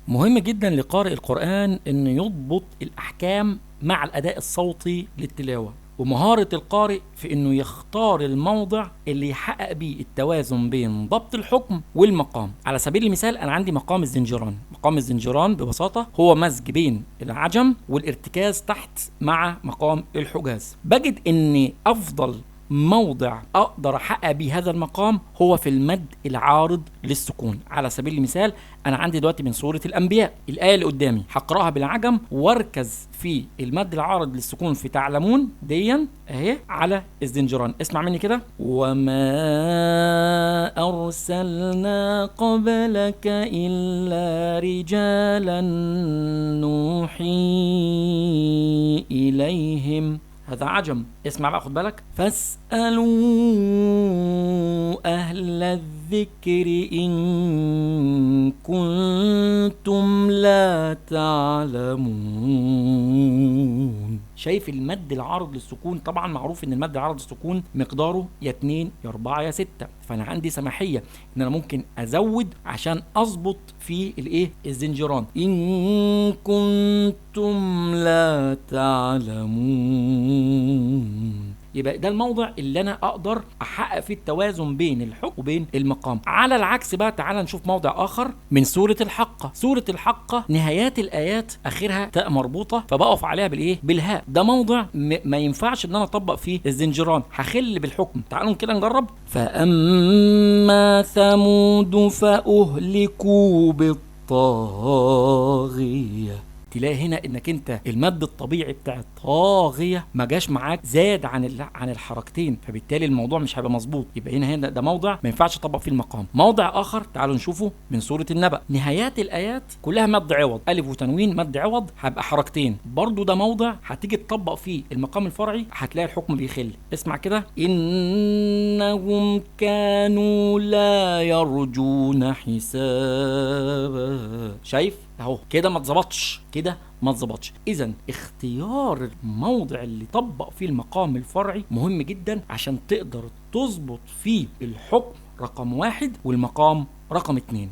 مهم جدا لقارئ القرآن انه يضبط الاحكام مع الاداء الصوتي للتلاوة، ومهارة القارئ في انه يختار الموضع اللي يحقق بيه التوازن بين ضبط الحكم والمقام. على سبيل المثال انا عندي مقام الزنجران. مقام الزنجران ببساطة هو مزج بين العجم والارتكاز تحت مع مقام الحجاز. بجد ان افضل موضع اقدر احقق بيه هذا المقام هو في المد العارض للسكون. على سبيل المثال انا عندي دلوقتي من سورة الانبياء الايه اللي قدامي هقراها بالعجم واركز في المد العارض للسكون في تعلمون ديا اهي على الزنجران. اسمع مني كده: وما ارسلنا قبلك الا رجالا نوحي اليهم. هذا عجم. اسمع بقى، خد بالك: فاسألوا أهل الذكر إن كنتم لا تعلمون. شايف المد العارض للسكون؟ طبعا معروف ان المد العارض للسكون مقداره يا 2 يا 4 يا 6، فانا عندي سماحيه ان انا ممكن ازود عشان اظبط في الايه الزنجران. ان كنتم لا تعلمون، يبقى ده الموضع اللي انا اقدر احقق فيه التوازن بين الحكم وبين المقام. على العكس بقى تعال نشوف موضع اخر من سورة الحقة. سورة الحقة نهايات الايات اخرها تاء مربوطة فبقف عليها بالايه بالهاء. ده موضع ما ينفعش ان انا اطبق فيه الزنجران، هخل بالحكم. تعالوا كده نجرب: فاما ثمود فاهلكوا بالطاغية. تلاقي هنا انك انت المد الطبيعي بتاع الطاغيه ما جاش معاك، زاد عن الحركتين، فبالتالي الموضوع مش هيبقى مظبوط. يبقى هنا ده موضع ما ينفعش اطبق فيه المقام. موضع اخر تعالوا نشوفه من سوره النبأ. نهايات الايات كلها مد عوض، الف وتنوين مد عوض، هيبقى حركتين برضو. ده موضع هتيجي تطبق فيه المقام الفرعي هتلاقي الحكم بيخل. اسمع كده: انهم كانوا لا يرجون حسابا. شايف اهو كده ما اتظبطش، كده ما اتظبطش. اذا اختيار الموضع اللي طبق فيه المقام الفرعي مهم جدا عشان تقدر تظبط فيه الحكم رقم 1 والمقام رقم 2.